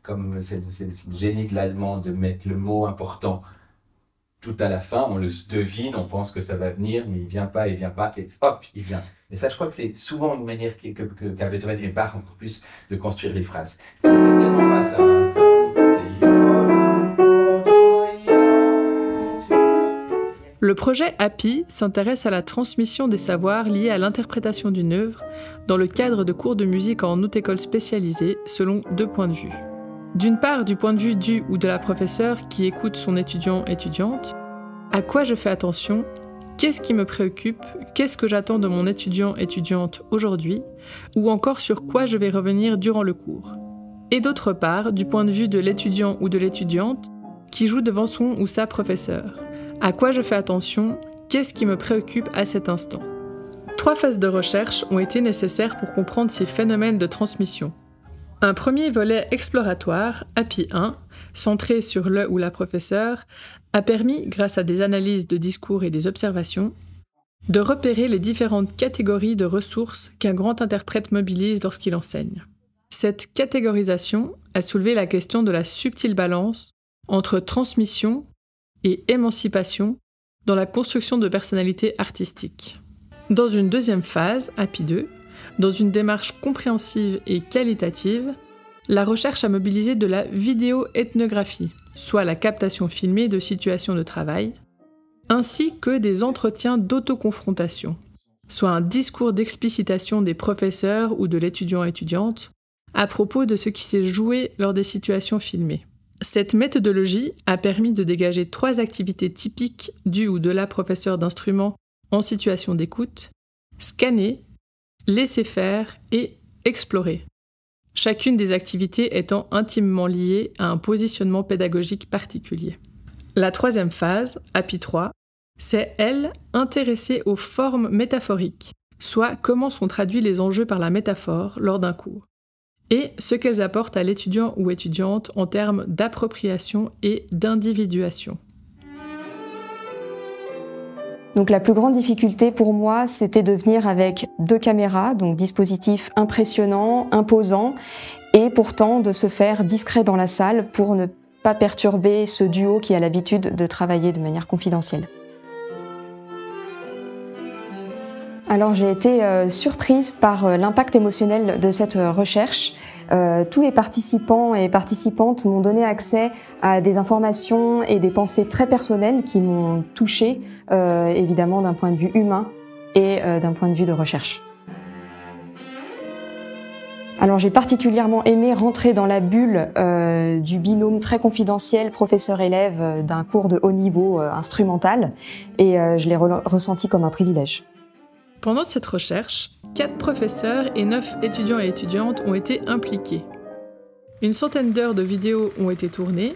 comme c'est le génie de l'allemand de mettre le mot important tout à la fin, on le devine, on pense que ça va venir, mais il vient pas, et hop, il vient. Et ça, je crois que c'est souvent une manière qu'a Beethoven et Bach encore plus de construire les phrases. C'est certainement pas ça. Le projet Happy s'intéresse à la transmission des savoirs liés à l'interprétation d'une œuvre dans le cadre de cours de musique en haute école spécialisée selon 2 points de vue. D'une part, du point de vue du ou de la professeure qui écoute son étudiant-étudiante, à quoi je fais attention, qu'est-ce qui me préoccupe, qu'est-ce que j'attends de mon étudiant-étudiante aujourd'hui, ou encore sur quoi je vais revenir durant le cours. Et d'autre part, du point de vue de l'étudiant ou de l'étudiante qui joue devant son ou sa professeure. À quoi je fais attention, qu'est-ce qui me préoccupe à cet instant. 3 phases de recherche ont été nécessaires pour comprendre ces phénomènes de transmission. Un premier volet exploratoire, Happy 1, centré sur le ou la professeure, a permis, grâce à des analyses de discours et des observations, de repérer les différentes catégories de ressources qu'un grand interprète mobilise lorsqu'il enseigne. Cette catégorisation a soulevé la question de la subtile balance entre transmission et émancipation dans la construction de personnalités artistiques. Dans une deuxième phase, Happy 2, dans une démarche compréhensive et qualitative, la recherche a mobilisé de la vidéo-ethnographie, soit la captation filmée de situations de travail, ainsi que des entretiens d'autoconfrontation, soit un discours d'explicitation des professeurs ou de l'étudiant-étudiante à propos de ce qui s'est joué lors des situations filmées. Cette méthodologie a permis de dégager 3 activités typiques du ou de la professeure d'instrument en situation d'écoute: scanner, laisser faire et explorer. Chacune des activités étant intimement liée à un positionnement pédagogique particulier. La 3e phase, Happy 3, c'est, elle, intéressée aux formes métaphoriques, soit comment sont traduits les enjeux par la métaphore lors d'un cours, et ce qu'elles apportent à l'étudiant ou étudiante en termes d'appropriation et d'individuation. Donc la plus grande difficulté pour moi, c'était de venir avec 2 caméras, donc dispositif impressionnant, imposant, et pourtant de se faire discret dans la salle pour ne pas perturber ce duo qui a l'habitude de travailler de manière confidentielle. Alors j'ai été surprise par l'impact émotionnel de cette recherche. Tous les participants et participantes m'ont donné accès à des informations et des pensées très personnelles qui m'ont touchée, évidemment d'un point de vue humain et d'un point de vue de recherche. Alors j'ai particulièrement aimé rentrer dans la bulle du binôme très confidentiel professeur-élève d'un cours de haut niveau instrumental, et je l'ai ressenti comme un privilège. Pendant cette recherche, 4 professeurs et 9 étudiants et étudiantes ont été impliqués. Une centaine d'heures de vidéos ont été tournées,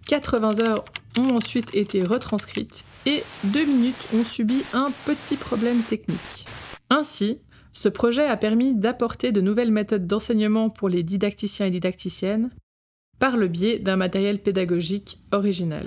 80 heures ont ensuite été retranscrites et 2 minutes ont subi un petit problème technique. Ainsi, ce projet a permis d'apporter de nouvelles méthodes d'enseignement pour les didacticiens et didacticiennes par le biais d'un matériel pédagogique original.